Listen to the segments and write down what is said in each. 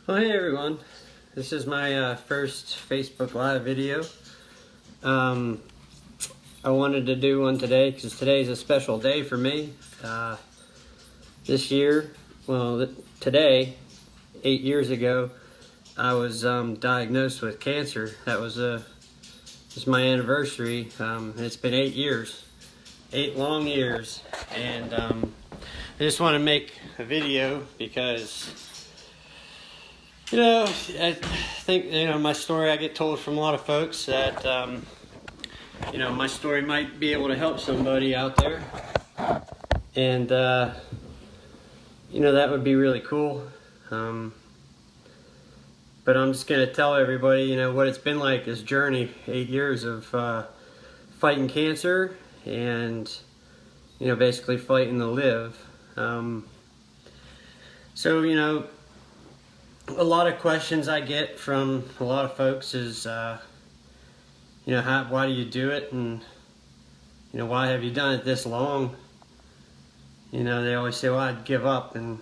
Well, hey everyone, this is my first Facebook Live video. I wanted to do one today because today's a special day for me. This year, today, 8 years ago, I was diagnosed with cancer. That was my anniversary. It's been 8 years, 8 long years, and I just want to make a video because I think, my story, I get told from a lot of folks that, my story might be able to help somebody out there. And, that would be really cool. But I'm just going to tell everybody, what it's been like, this journey, 8 years of fighting cancer and, basically fighting to live. A lot of questions I get from a lot of folks is, why do you do it? And, why have you done it this long? They always say, well, I'd give up. And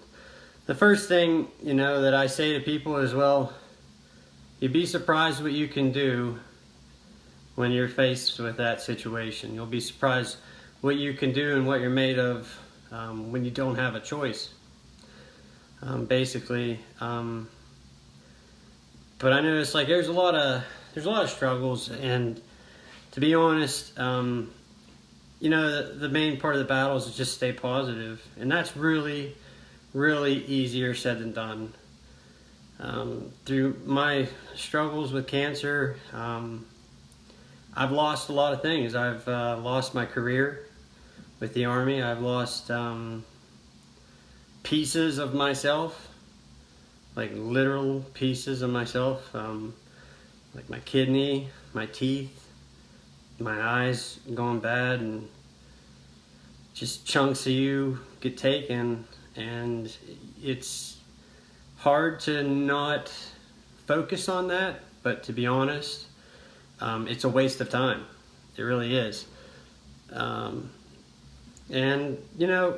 the first thing, that I say to people is, well, you'd be surprised what you can do when you're faced with that situation. You'll be surprised what you can do and what you're made of when you don't have a choice. But I noticed there's a lot of struggles, and to be honest, the main part of the battle is to just stay positive, and that's really, really easier said than done. Through my struggles with cancer, I've lost a lot of things. I've lost my career with the Army. I've lost pieces of myself, like literal pieces of myself, like my kidney, my teeth, my eyes going bad, and just chunks of you get taken, and it's hard to not focus on that, but to be honest, it's a waste of time. It really is. And a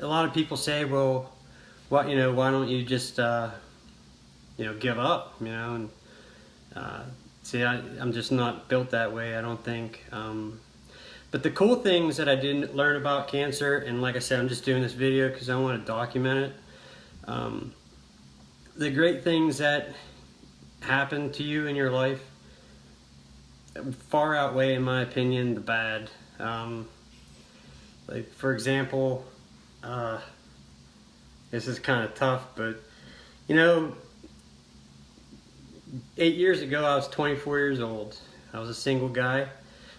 lot of people say, well, why don't you just give up, and see, I'm just not built that way, I don't think. But the cool things that I didn't learn about cancer, and like I said, I'm just doing this video because I want to document it. The great things that happen to you in your life far outweigh, in my opinion, the bad. For example, this is kind of tough, but 8 years ago I was 24 years old. I was a single guy.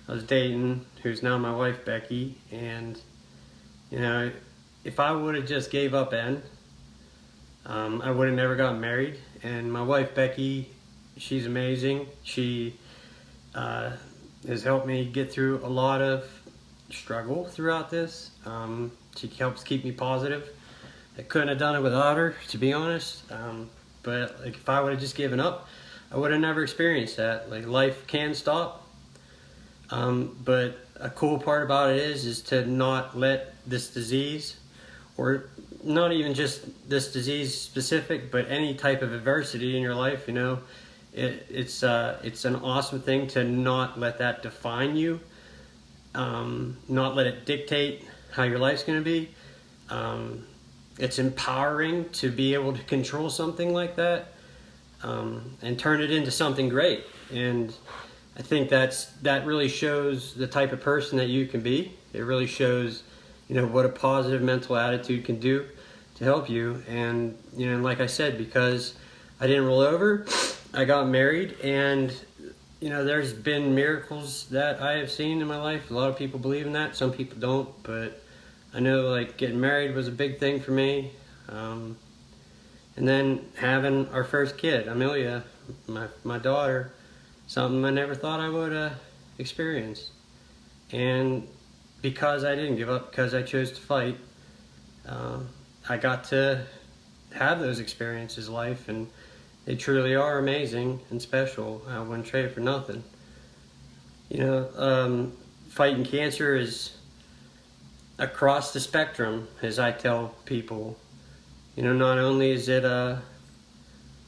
I was dating, who's now my wife, Becky, and if I would have just gave up then, I would have never gotten married. And my wife, Becky, she's amazing. She has helped me get through a lot of struggle throughout this. She helps keep me positive. I couldn't have done it without her, to be honest. But if I would have just given up, I would have never experienced that. Life can stop. But a cool part about it is to not let this disease, or not even just this disease specific, but any type of adversity in your life, it's an awesome thing to not let that define you. Not let it dictate how your life's going to be. It's empowering to be able to control something like that, and turn it into something great. And I think that really shows the type of person that you can be. It really shows, what a positive mental attitude can do to help you. And, like I said, because I didn't roll over, I got married, and there's been miracles that I have seen in my life. A lot of people believe in that. Some people don't, but I know getting married was a big thing for me. And then having our first kid, Amelia, my daughter, something I never thought I would experience. And because I didn't give up, because I chose to fight, I got to have those experiences in life, and they truly are amazing and special. I wouldn't trade it for nothing. Fighting cancer is across the spectrum, as I tell people. Not only is it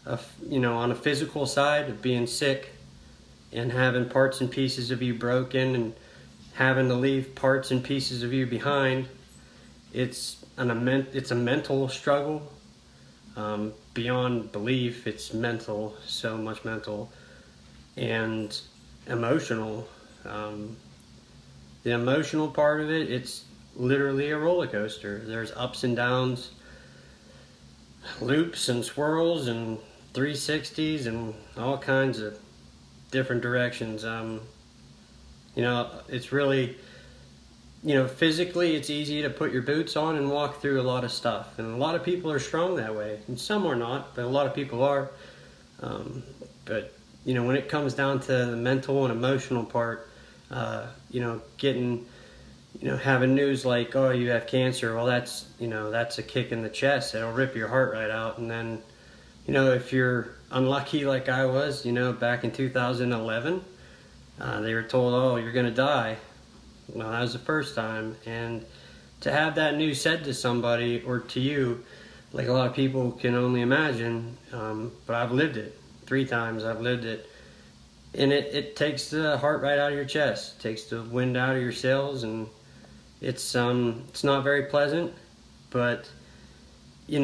on a physical side of being sick and having parts and pieces of you broken and having to leave parts and pieces of you behind. It's a mental struggle. Beyond belief, it's mental, so much mental, and emotional. The emotional part of it, it's literally a roller coaster. There's ups and downs, loops and swirls and 360s and all kinds of different directions. It's really, physically it's easy to put your boots on and walk through a lot of stuff. And a lot of people are strong that way. And some are not, but a lot of people are. But when it comes down to the mental and emotional part, having news like, oh, you have cancer, well, that's a kick in the chest. It'll rip your heart right out. And then, if you're unlucky like I was, back in 2011, they were told, oh, you're going to die. Well, that was the first time. And to have that news said to somebody or to you, like a lot of people can only imagine, but I've lived it 3 times. I've lived it. And it takes the heart right out of your chest. It takes the wind out of your sails, and it's not very pleasant, but you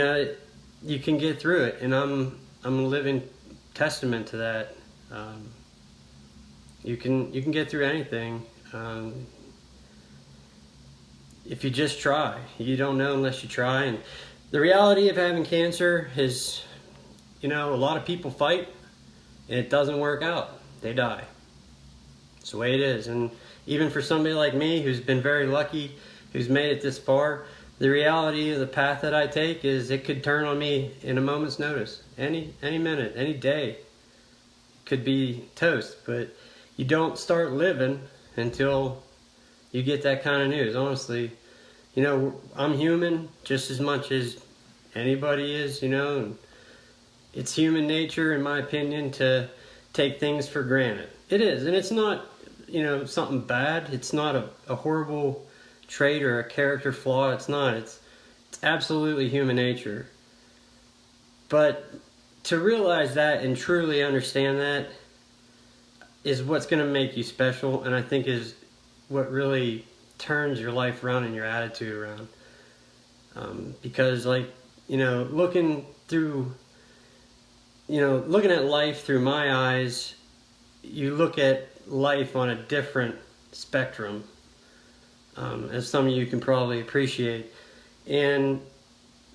can get through it, and I'm a living testament to that. You can get through anything if you just try. You don't know unless you try. And the reality of having cancer is, a lot of people fight, and it doesn't work out. They die. It's the way it is. And even for somebody like me who's been very lucky, who's made it this far, the reality of the path that I take is it could turn on me in a moment's notice. Any minute, any day could be toast. But you don't start living until you get that kind of news. Honestly, I'm human just as much as anybody is, and it's human nature, in my opinion, to take things for granted. It is, and it's not, something bad. It's not a horrible trait or a character flaw. It's not. It's absolutely human nature. But to realize that and truly understand that is what's going to make you special, and I think is what really turns your life around and your attitude around. Because, looking at life through my eyes, you look at life on a different spectrum, as some of you can probably appreciate. And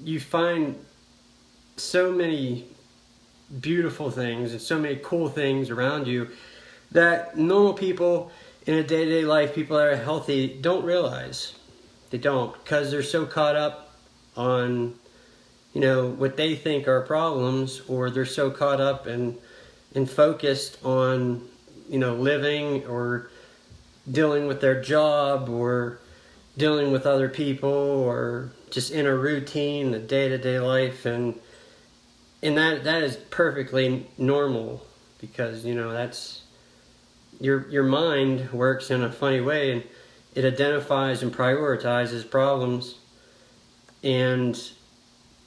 you find so many beautiful things and so many cool things around you that normal people in a day-to-day life, people that are healthy, don't realize. They don't, because they're so caught up on what they think are problems, or they're so caught up and focused on, living or dealing with their job or dealing with other people or just in a routine, the day-to-day life. And that is perfectly normal, because, that's your mind works in a funny way, and it identifies and prioritizes problems. And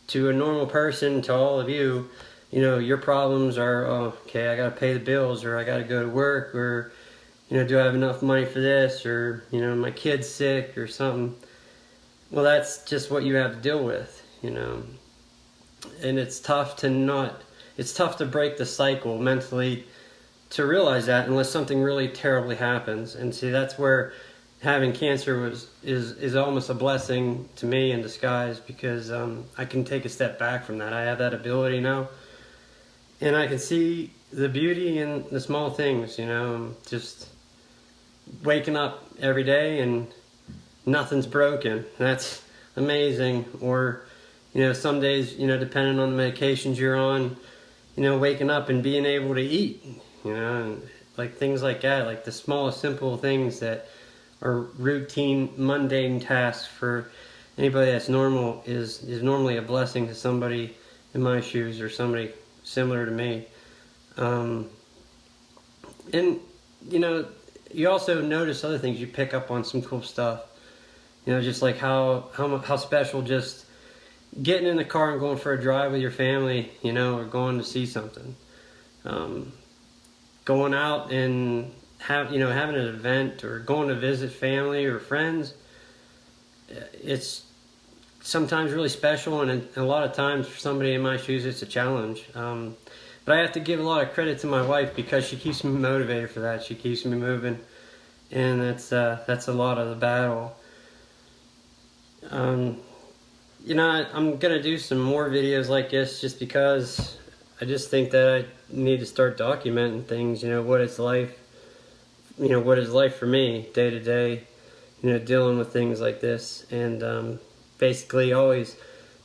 to a normal person, to all of you, your problems are, oh, okay, I got to pay the bills, or I got to go to work, or, do I have enough money for this, or, my kid's sick or something. Well, that's just what you have to deal with, And it's tough to break the cycle mentally, to realize that, unless something really terribly happens. And see, that's where having cancer is almost a blessing to me in disguise, because I can take a step back from that. I have that ability now, and I can see the beauty in the small things, just waking up every day and nothing's broken. That's amazing. Or, some days, depending on the medications you're on, waking up and being able to eat, and like things like that, like the smallest simple things that are routine, mundane tasks for anybody that's normal is normally a blessing to somebody in my shoes or somebody similar to me. And you also notice other things. You pick up on some cool stuff, just like how special just getting in the car and going for a drive with your family, you know, or going to see something. Going out and having an event or going to visit family or friends, it's sometimes really special, and a lot of times for somebody in my shoes it's a challenge. But I have to give a lot of credit to my wife because she keeps me motivated for that. She keeps me moving, and that's a lot of the battle. You know, I'm gonna do some more videos like this just because I just think that I need to start documenting things. You know, what it's like. You know, what is life for me day to day. You know, dealing with things like this, and basically always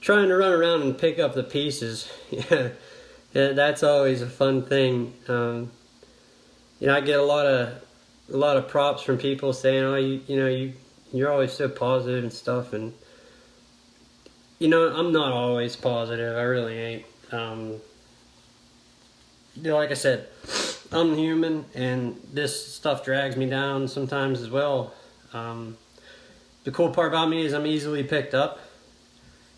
trying to run around and pick up the pieces. Yeah, that's always a fun thing. You know, I get a lot of props from people saying, "Oh, you're always so positive and stuff." And you know, I'm not always positive. I really ain't. You know, like I said, I'm human, and this stuff drags me down sometimes as well. The cool part about me is I'm easily picked up.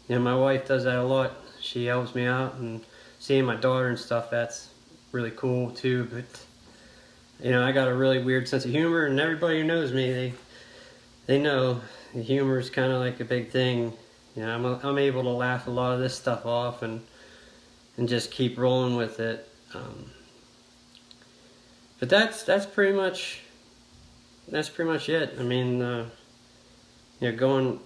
You know, my wife does that a lot. She helps me out, and seeing my daughter and stuff, that's really cool too. But you know, I got a really weird sense of humor, and everybody who knows me, they know the humor is kind of like a big thing. You know, I'm able to laugh a lot of this stuff off and just keep rolling with it. But that's pretty much it. I mean, you know, going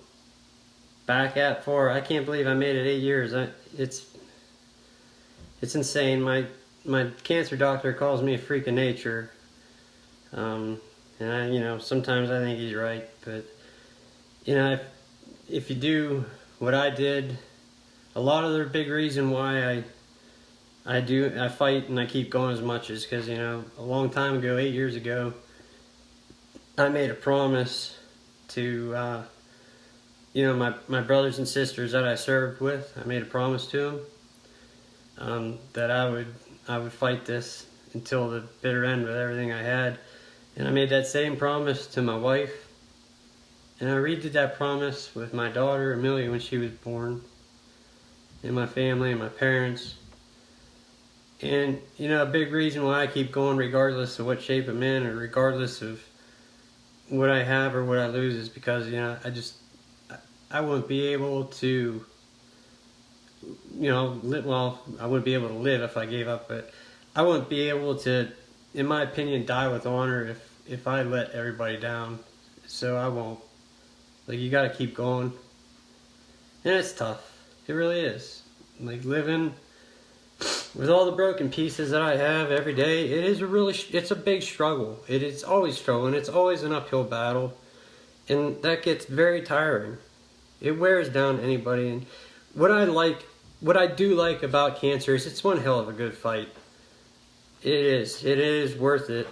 back at 4, I can't believe I made it 8 years. It's insane. My cancer doctor calls me a freak of nature, and you know, sometimes I think he's right. But you know, if you do what I did, a lot of the big reason why I fight and I keep going as much is because, you know, a long time ago, 8 years ago, I made a promise to, you know, my brothers and sisters that I served with. I made a promise to them that I would fight this until the bitter end with everything I had. And I made that same promise to my wife. And I redid that promise with my daughter, Amelia, when she was born, and my family and my parents. And, you know, a big reason why I keep going regardless of what shape I'm in or regardless of what I have or what I lose is because, you know, I wouldn't be able to, you know, I wouldn't be able to live if I gave up, but I wouldn't be able to, in my opinion, die with honor if I let everybody down. So I won't. Like, you gotta keep going. And it's tough. It really is. Like, living with all the broken pieces that I have every day, it's a big struggle. It is always struggle, and it's always an uphill battle. And that gets very tiring. It wears down anybody. And what I do like about cancer is it's one hell of a good fight. It is worth it.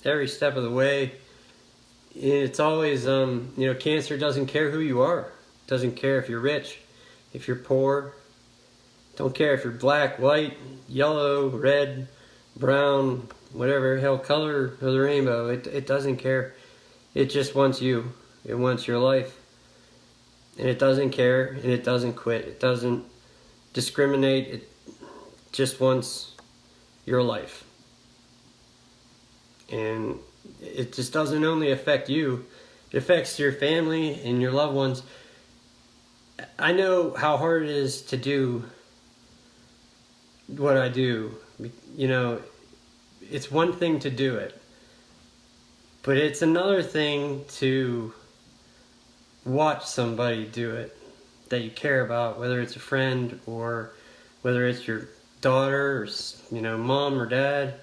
Every step of the way. It's always, you know, cancer doesn't care who you are. It doesn't care if you're rich, if you're poor. Don't care if you're black, white, yellow, red, brown, whatever hell color of the rainbow. It doesn't care. It just wants you. It wants your life. And it doesn't care, and it doesn't quit. It doesn't discriminate. It just wants your life. And it just doesn't only affect you, it affects your family and your loved ones. I know how hard it is to do what I do. You know, it's one thing to do it, but it's another thing to watch somebody do it that you care about, whether it's a friend or whether it's your daughter or, you know, mom or dad.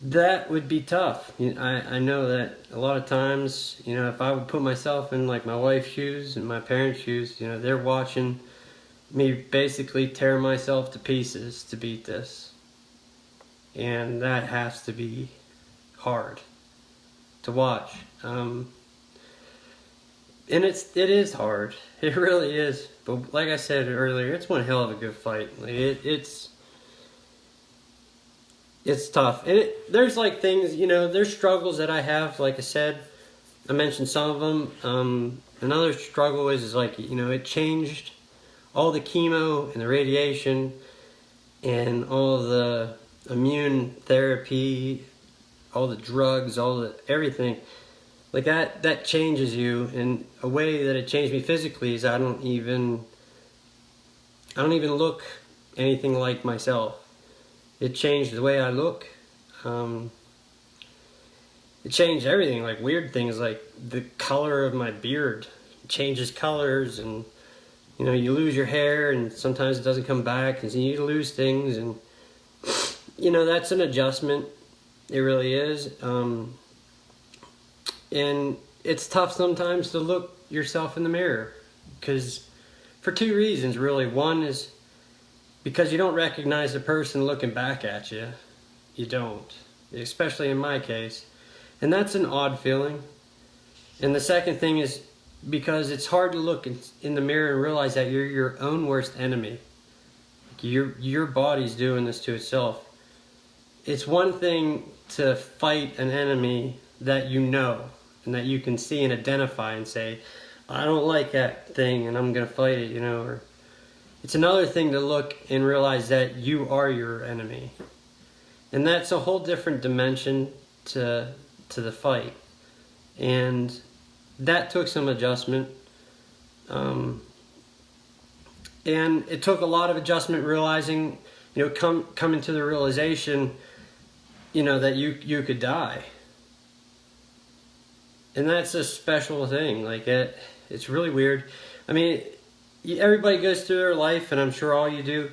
That would be tough. I know that a lot of times, you know, if I would put myself in like my wife's shoes and my parents' shoes, you know, they're watching me basically tear myself to pieces to beat this. And that has to be hard to watch. And it is hard. It really is. But like I said earlier, it's one hell of a good fight. Like it's tough. And there's like things, you know, there's struggles that I have. Like I said, I mentioned some of them. another struggle is like, you know, it changed all the chemo and the radiation and all the immune therapy, all the drugs, all the everything. Like that changes you. And a way that it changed me physically is I don't even look anything like myself. It changed the way I look. It changed everything, like weird things, like the color of my beard changes colors, and you know, you lose your hair and sometimes it doesn't come back and you lose things, and you know, that's an adjustment. It really is. And it's tough sometimes to look yourself in the mirror, because for two reasons really. One is because you don't recognize the person looking back at you. You don't, especially in my case. And that's an odd feeling. And the second thing is because it's hard to look in the mirror and realize that you're your own worst enemy. Your body's doing this to itself. It's one thing to fight an enemy that you know and that you can see and identify and say, I don't like that thing and I'm going to fight it, you know. Or it's another thing to look and realize that you are your enemy. And that's a whole different dimension to the fight. And that took some adjustment. And it took a lot of adjustment, realizing, you know, coming to the realization, you know, that you could die. And that's a special thing. Like it's really weird. I mean, everybody goes through their life, and I'm sure all you do,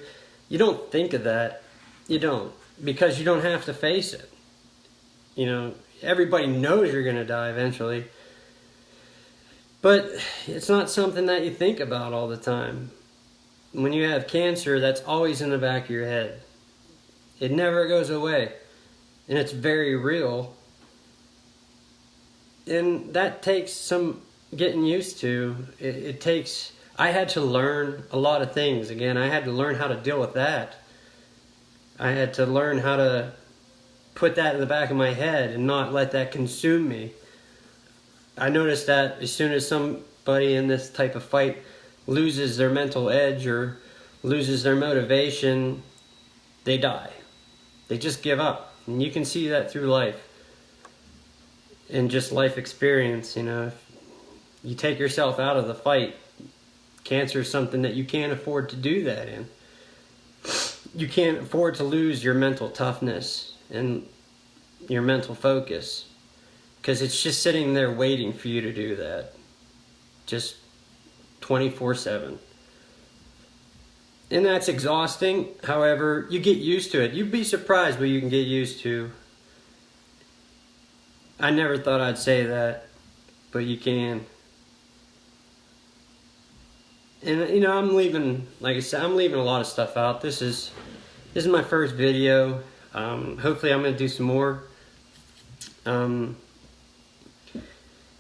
you don't think of that. You don't, because you don't have to face it. You know, everybody knows you're going to die eventually. But it's not something that you think about all the time. When you have cancer, that's always in the back of your head. It never goes away. And it's very real. And that takes some getting used to. It takes... I had to learn a lot of things. Again, I had to learn how to deal with that. I had to learn how to put that in the back of my head and not let that consume me. I noticed that as soon as somebody in this type of fight loses their mental edge or loses their motivation, they die. They just give up. And you can see that through life. And just life experience, you know. If you take yourself out of the fight, cancer is something that you can't afford to do that in. You can't afford to lose your mental toughness and your mental focus, because it's just sitting there waiting for you to do that. Just 24/7. And that's exhausting. However, you get used to it. You'd be surprised what you can get used to. I never thought I'd say that, but you can. And you know, I'm leaving, like I said, I'm leaving a lot of stuff out. This is my first video. Hopefully I'm going to do some more. You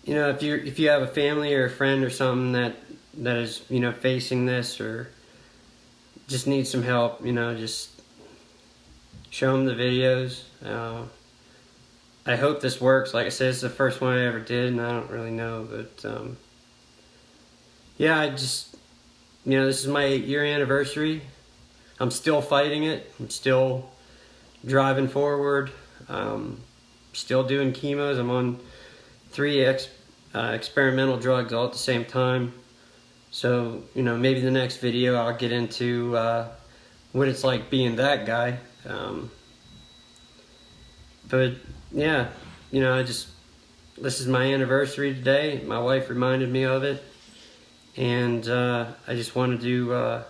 know, if you have a family or a friend or something that is, you know, facing this or just needs some help, you know, just show them the videos. I hope this works. Like I said, it's the first one I ever did, and I don't really know, but yeah, I just, you know, this is my 8-year anniversary. I'm still fighting it. I'm still driving forward. Still doing chemos. I'm on 3 experimental drugs all at the same time. So, you know, maybe the next video I'll get into what it's like being that guy. But yeah, you know, this is my anniversary today. My wife reminded me of it. And I just wanted to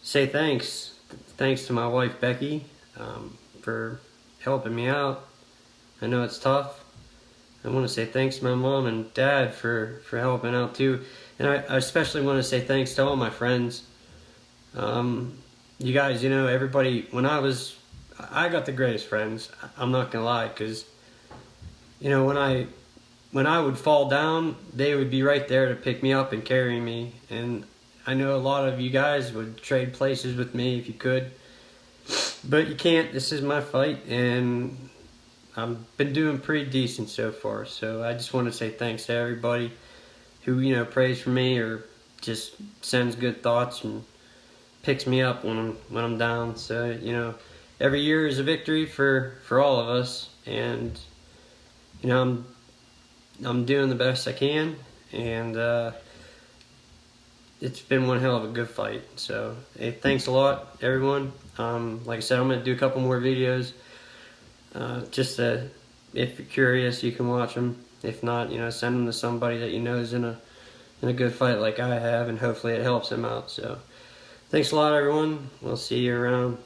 say thanks. Thanks to my wife, Becky, for helping me out. I know it's tough. I want to say thanks to my mom and dad for helping out too. And I especially want to say thanks to all my friends. You guys, you know, everybody, I got the greatest friends. I'm not going to lie, because, you know, when I would fall down, they would be right there to pick me up and carry me. And I know a lot of you guys would trade places with me if you could. But you can't. This is my fight, and I've been doing pretty decent so far. So I just want to say thanks to everybody who, you know, prays for me or just sends good thoughts and picks me up when I'm down. So, you know, every year is a victory for all of us, and you know, I'm doing the best I can, and it's been one hell of a good fight. So, hey, thanks a lot, everyone. Like I said, I'm gonna do a couple more videos. Just if you're curious, you can watch them. If not, you know, send them to somebody that you know is in a good fight like I have, and hopefully it helps them out. So, thanks a lot, everyone. We'll see you around.